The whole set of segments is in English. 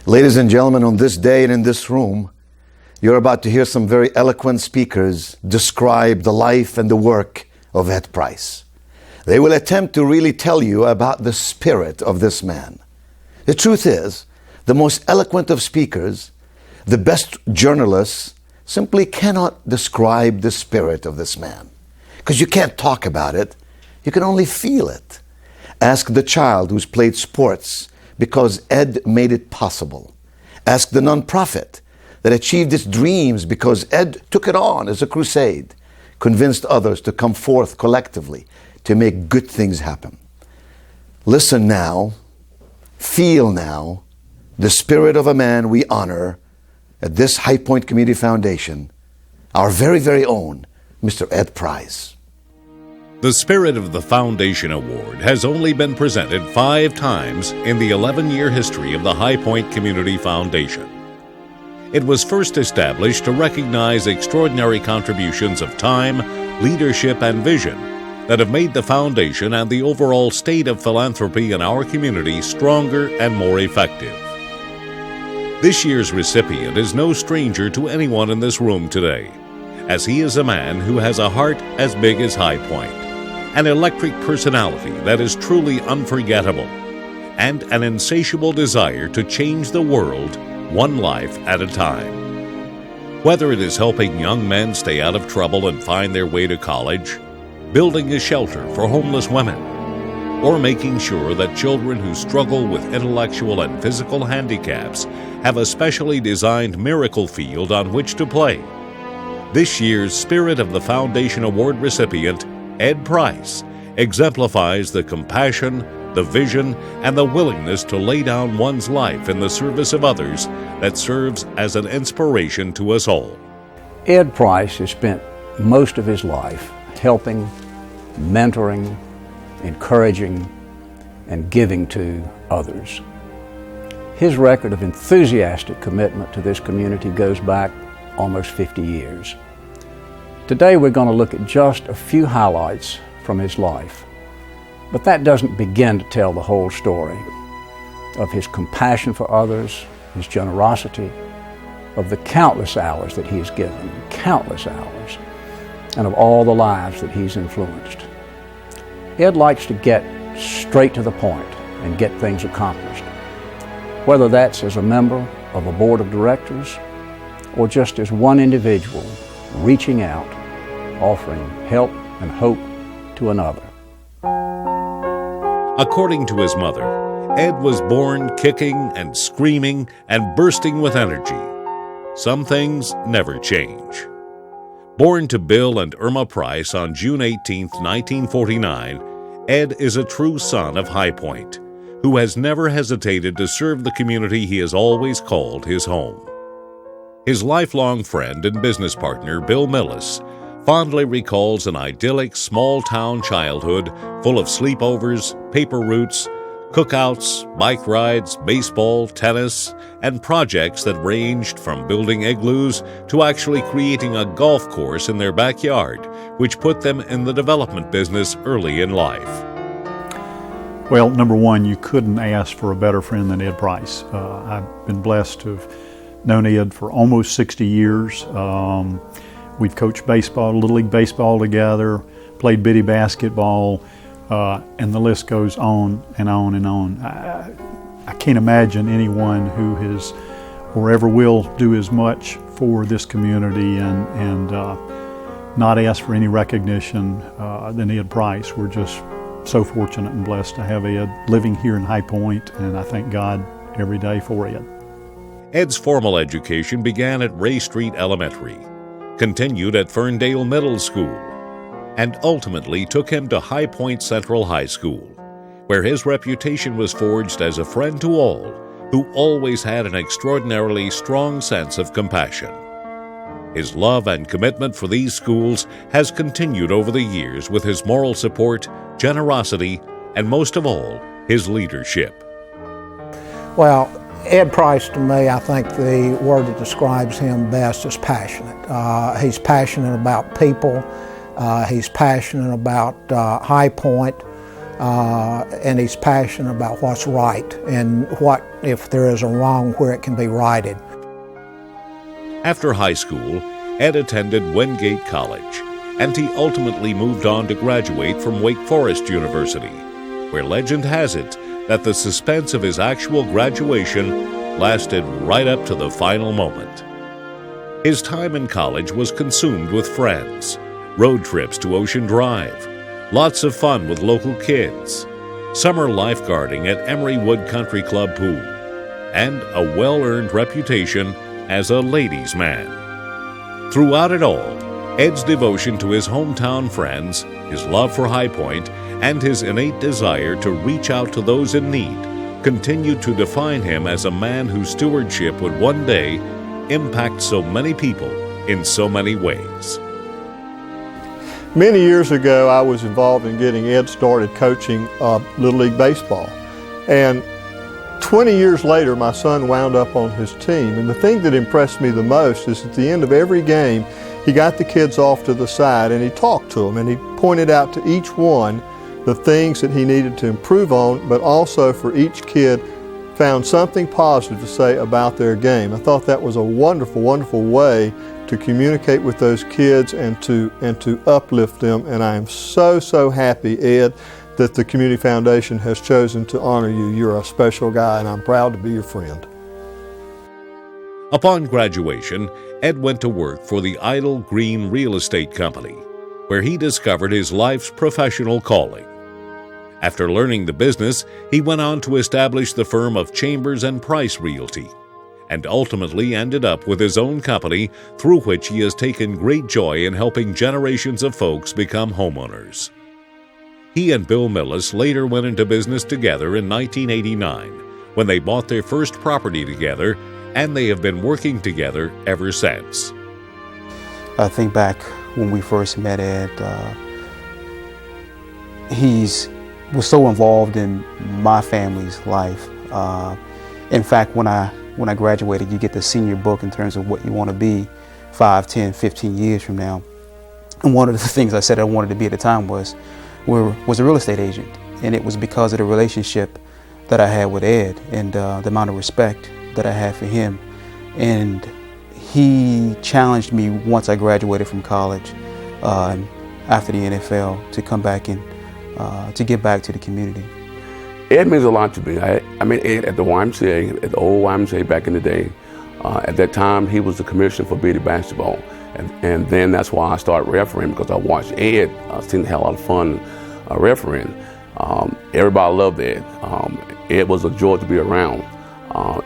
Ladies and gentlemen, on this day and in this room, you're about to hear some very eloquent speakers describe the life and the work of Ed Price. They will attempt to really tell you about the spirit of this man. The truth is, the most eloquent of speakers, the best journalists, simply cannot describe the spirit of this man. Because you can't talk about it, you can only feel it. Ask the child who's played sports because Ed made it possible. Ask the nonprofit that achieved its dreams because Ed took it on as a crusade, convinced others to come forth collectively to make good things happen. Listen now, feel now, the spirit of a man we honor at this High Point Community Foundation, our very, very own Mr. Ed Price. The Spirit of the Foundation Award has only been presented 5 times in the 11-year history of the High Point Community Foundation. It was first established to recognize extraordinary contributions of time, leadership, and vision that have made the foundation and the overall state of philanthropy in our community stronger and more effective. This year's recipient is no stranger to anyone in this room today, as he is a man who has a heart as big as High Point, an electric personality that is truly unforgettable, and an insatiable desire to change the world one life at a time. Whether it is helping young men stay out of trouble and find their way to college, building a shelter for homeless women, or making sure that children who struggle with intellectual and physical handicaps have a specially designed miracle field on which to play, this year's Spirit of the Foundation Award recipient, Ed Price, exemplifies the compassion, the vision, and the willingness to lay down one's life in the service of others that serves as an inspiration to us all. Ed Price has spent most of his life helping, mentoring, encouraging, and giving to others. His record of enthusiastic commitment to this community goes back almost 50 years. Today we're going to look at just a few highlights from his life. But that doesn't begin to tell the whole story of his compassion for others, his generosity, of the countless hours that he has given, countless hours, and of all the lives that he's influenced. Ed likes to get straight to the point and get things accomplished, whether that's as a member of a board of directors or just as one individual reaching out, offering help and hope to another. According to his mother, Ed was born kicking and screaming and bursting with energy. Some things never change. Born to Bill and Irma Price on June 18, 1949, Ed is a true son of High Point, who has never hesitated to serve the community he has always called his home. His lifelong friend and business partner, Bill Millis, fondly recalls an idyllic small-town childhood full of sleepovers, paper routes, cookouts, bike rides, baseball, tennis, and projects that ranged from building igloos to actually creating a golf course in their backyard, which put them in the development business early in life. Well, number one, you couldn't ask for a better friend than Ed Price. I've been blessed to have known Ed for almost 60 years. We've coached baseball, Little League baseball together, played bitty basketball, and the list goes on and on and on. I can't imagine anyone who has or ever will do as much for this community and not ask for any recognition than Ed Price. We're just so fortunate and blessed to have Ed living here in High Point, and I thank God every day for Ed. Ed's formal education began at Ray Street Elementary, continued at Ferndale Middle School, and ultimately took him to High Point Central High School, where his reputation was forged as a friend to all who always had an extraordinarily strong sense of compassion. His love and commitment for these schools has continued over the years with his moral support, generosity, and most of all, his leadership. Well, Ed Price, to me, I think the word that describes him best is passionate. He's passionate about people. He's passionate about High Point. and he's passionate about what's right and what, if there is a wrong, where it can be righted. After high school, Ed attended Wingate College, and he ultimately moved on to graduate from Wake Forest University, where legend has it that the suspense of his actual graduation lasted right up to the final moment. His time in college was consumed with friends, road trips to Ocean Drive, lots of fun with local kids, summer lifeguarding at Emery Wood Country Club pool, and a well-earned reputation as a ladies' man. Throughout it all, Ed's devotion to his hometown friends, his love for High Point, and his innate desire to reach out to those in need continued to define him as a man whose stewardship would one day impact so many people in so many ways. Many years ago, I was involved in getting Ed started coaching Little League Baseball. And 20 years later, my son wound up on his team. And the thing that impressed me the most is at the end of every game, he got the kids off to the side and he talked to them and he pointed out to each one the things that he needed to improve on, but also for each kid found something positive to say about their game. I thought that was a wonderful, wonderful way to communicate with those kids and to uplift them. And I am so, so happy, Ed, that the Community Foundation has chosen to honor you. You're a special guy, and I'm proud to be your friend. Upon graduation, Ed went to work for the Idle Green Real Estate Company, where he discovered his life's professional calling. After learning the business, he went on to establish the firm of Chambers and Price Realty, and ultimately ended up with his own company through which he has taken great joy in helping generations of folks become homeowners. He and Bill Millis later went into business together in 1989 when they bought their first property together, and they have been working together ever since. I think back when we first met Ed, he was so involved in my family's life. In fact, when I graduated, you get the senior book in terms of what you want to be 5, 10, 15 years from now. And one of the things I said I wanted to be at the time was a real estate agent. And it was because of the relationship that I had with Ed and the amount of respect that I had for him. And he challenged me once I graduated from college after the NFL to come back and to give back to the community. Ed means a lot to me. I met Ed at the YMCA, at the old YMCA back in the day. At that time, he was the commissioner for Biddy basketball. And then that's why I started refereeing, because I watched Ed seem to have a lot of fun refereeing. Everybody loved Ed. Ed was a joy to be around.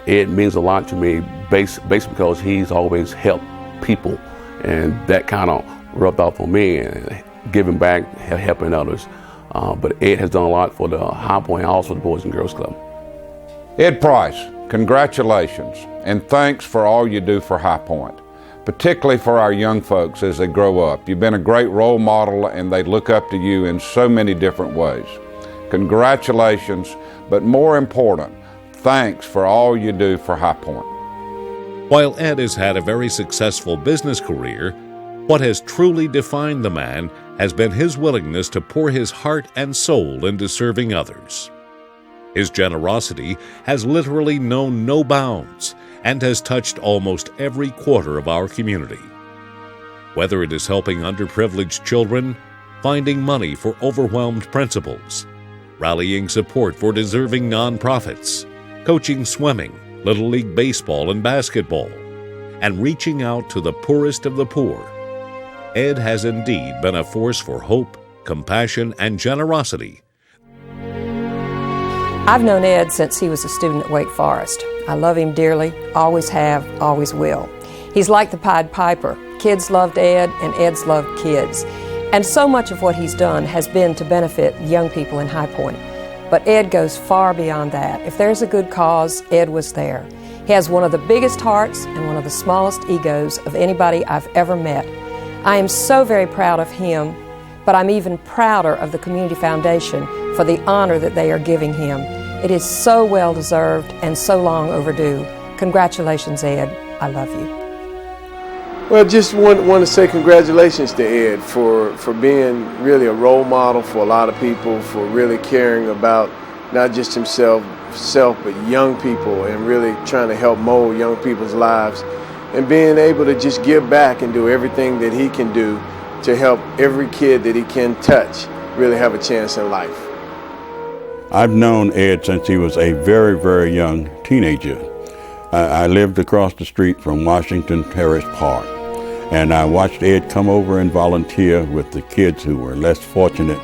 Ed means a lot to me based because he's always helped people. And that kind of rubbed off on me, and giving back, helping others. But Ed has done a lot for the High Point and also the Boys and Girls Club. Ed Price, congratulations, and thanks for all you do for High Point, particularly for our young folks as they grow up. You've been a great role model, and they look up to you in so many different ways. Congratulations, but more important, thanks for all you do for High Point. While Ed has had a very successful business career, what has truly defined the man has been his willingness to pour his heart and soul into serving others. His generosity has literally known no bounds and has touched almost every quarter of our community. Whether it is helping underprivileged children, finding money for overwhelmed principals, rallying support for deserving nonprofits, coaching swimming, Little League baseball and basketball, and reaching out to the poorest of the poor, Ed has indeed been a force for hope, compassion, and generosity. I've known Ed since he was a student at Wake Forest. I love him dearly, always have, always will. He's like the Pied Piper. Kids loved Ed, and Ed's loved kids. And so much of what he's done has been to benefit young people in High Point. But Ed goes far beyond that. If there's a good cause, Ed was there. He has one of the biggest hearts and one of the smallest egos of anybody I've ever met. I am so very proud of him, but I'm even prouder of the Community Foundation for the honor that they are giving him. It is so well deserved and so long overdue. Congratulations, Ed. I love you. Well, just want to say congratulations to Ed for being really a role model for a lot of people, for really caring about not just himself, but young people, and really trying to help mold young people's lives, and being able to just give back and do everything that he can do to help every kid that he can touch really have a chance in life. I've known Ed since he was a very, very young teenager. I lived across the street from Washington Terrace Park, and I watched Ed come over and volunteer with the kids who were less fortunate,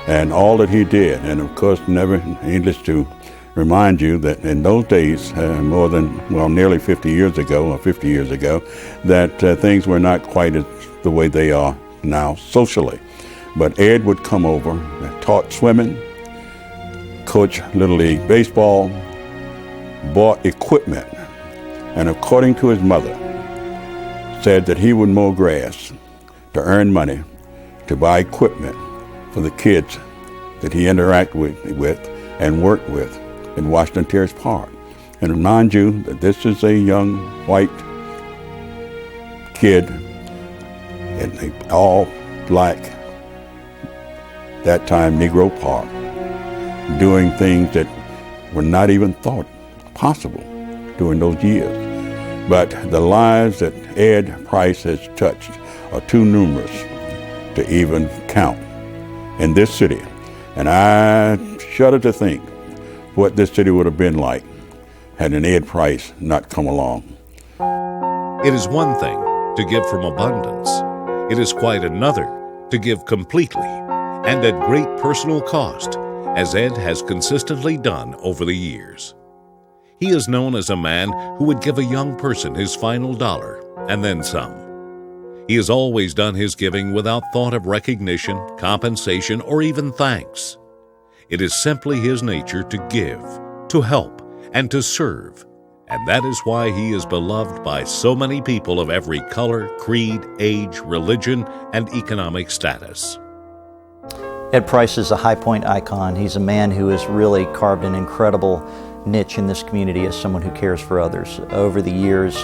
and all that he did. And of course, never needless to remind you that in those days, nearly 50 years ago, that things were not quite the way they are now socially. But Ed would come over, taught swimming, coached Little League baseball, bought equipment, and according to his mother, said that he would mow grass to earn money to buy equipment for the kids that he interacted with and worked with in Washington Terrace Park. And remind you that this is a young white kid in a all black, that time Negro Park, doing things that were not even thought possible during those years. But the lives that Ed Price has touched are too numerous to even count in this city. And I shudder to think what this city would have been like had an Ed Price not come along. It is one thing to give from abundance. It is quite another to give completely and at great personal cost, as Ed has consistently done over the years. He is known as a man who would give a young person his final dollar and then some. He has always done his giving without thought of recognition, compensation, or even thanks. It is simply his nature to give, to help, and to serve, and that is why he is beloved by so many people of every color, creed, age, religion, and economic status. Ed Price is a High Point icon. He's a man who has really carved an incredible niche in this community as someone who cares for others. Over the years,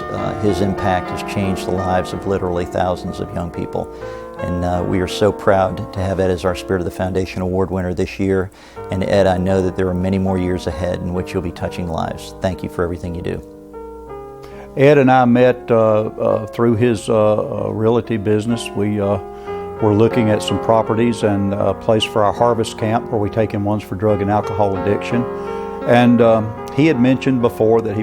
his impact has changed the lives of literally thousands of young people. And we are so proud to have Ed as our Spirit of the Foundation Award winner this year. And Ed, I know that there are many more years ahead in which you'll be touching lives. Thank you for everything you do. Ed and I met through his realty business. We were looking at some properties and a place for our harvest camp where we take in ones for drug and alcohol addiction. And he had mentioned before that he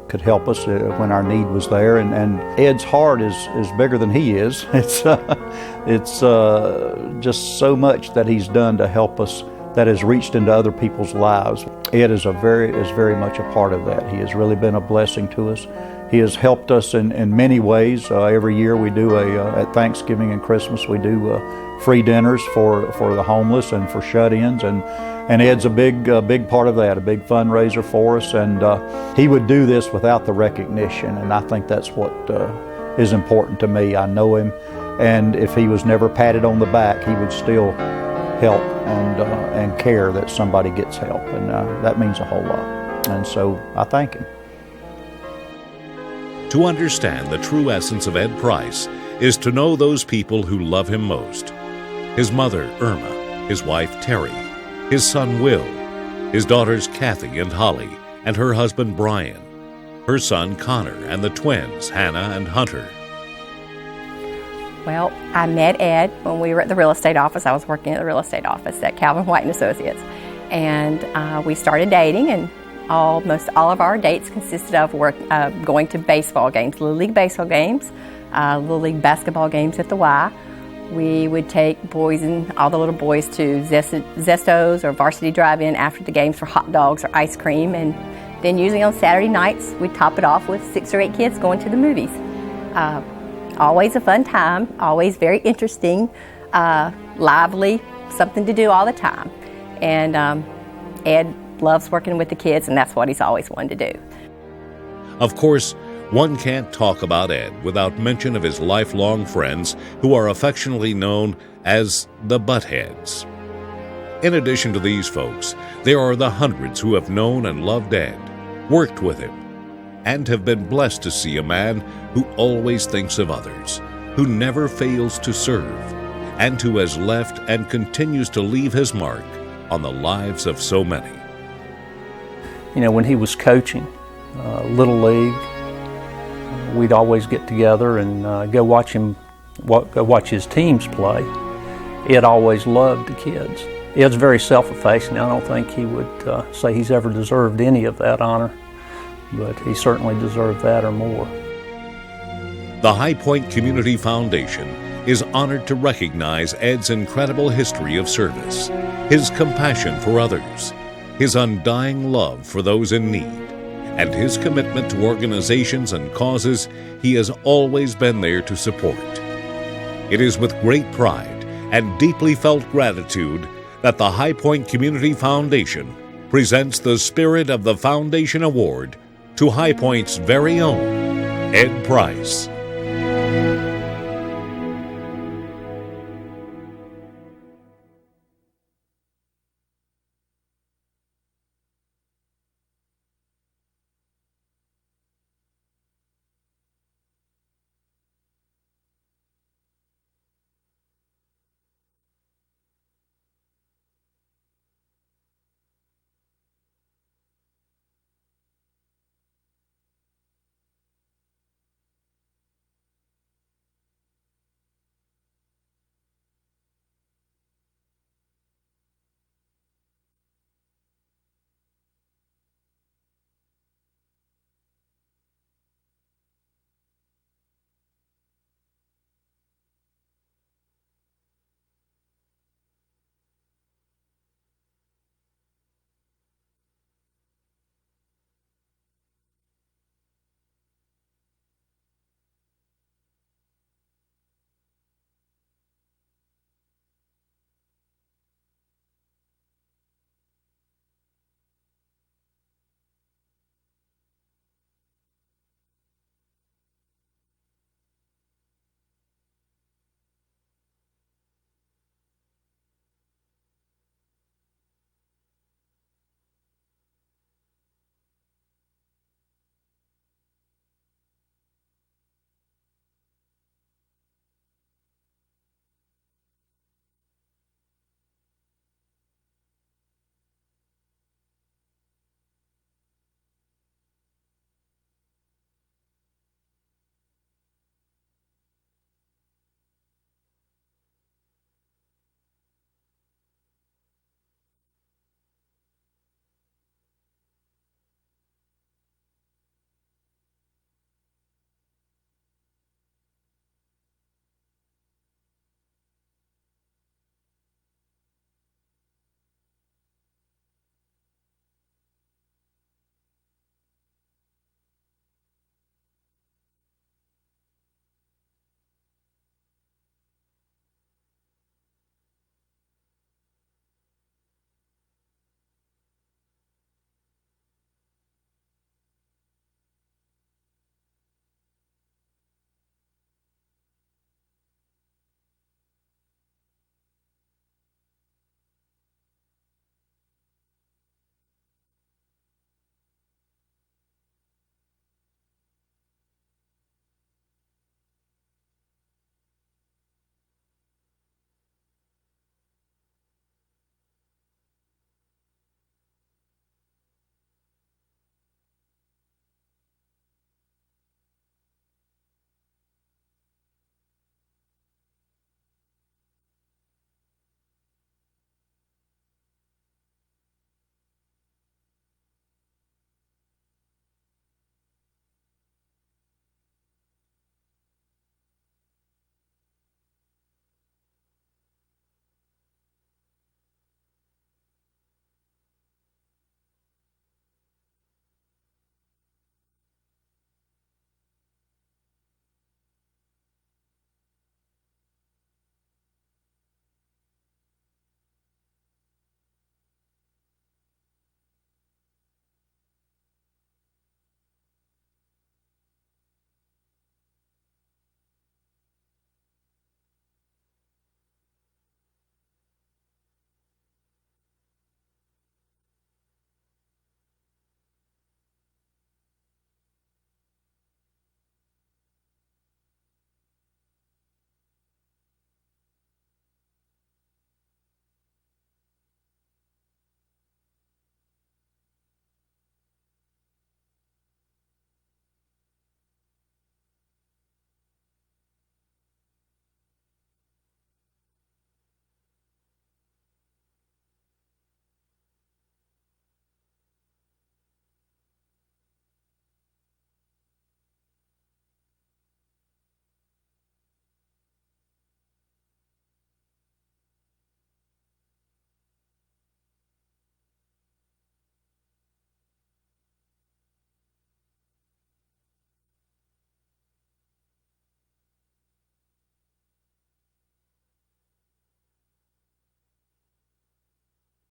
could help us when our need was there. And Ed's heart is bigger than he is. It's just so much that he's done to help us that has reached into other people's lives. Ed is very much a part of that. He has really been a blessing to us. He has helped us in many ways. Every year we do at Thanksgiving and Christmas, we do free dinners for the homeless and for shut-ins, and Ed's a big part of that, a big fundraiser for us, and he would do this without the recognition, and I think that's what is important to me. I know him, and if he was never patted on the back, he would still help and care that somebody gets help, and that means a whole lot, and so I thank him. To understand the true essence of Ed Price is to know those people who love him most. His mother, Irma, his wife, Terry, his son, Will, his daughters, Kathy and Holly, and her husband, Brian, her son, Connor, and the twins, Hannah and Hunter. Well, I met Ed when we were at the real estate office. I was working at the real estate office at Calvin White & Associates. And we started dating, and almost all of our dates consisted of going to baseball games, Little League baseball games, Little League basketball games at the Y. We would take all the little boys to Zestos or Varsity Drive-In after the games for hot dogs or ice cream, and then usually on Saturday nights we'd top it off with 6 or 8 kids going to the movies. Always a fun time, always very interesting, lively, something to do all the time. And Ed loves working with the kids, and that's what he's always wanted to do. Of course, one can't talk about Ed without mention of his lifelong friends who are affectionately known as the Buttheads. In addition to these folks, there are the hundreds who have known and loved Ed, worked with him, and have been blessed to see a man who always thinks of others, who never fails to serve, and who has left and continues to leave his mark on the lives of so many. You know, when he was coaching Little League, we'd always get together and go watch his teams play. Ed always loved the kids. Ed's very self-effacing. I don't think he would say he's ever deserved any of that honor, but he certainly deserved that or more. The High Point Community Foundation is honored to recognize Ed's incredible history of service, his compassion for others, his undying love for those in need, and his commitment to organizations and causes he has always been there to support. It is with great pride and deeply felt gratitude that the High Point Community Foundation presents the Spirit of the Foundation Award to High Point's very own Ed Price.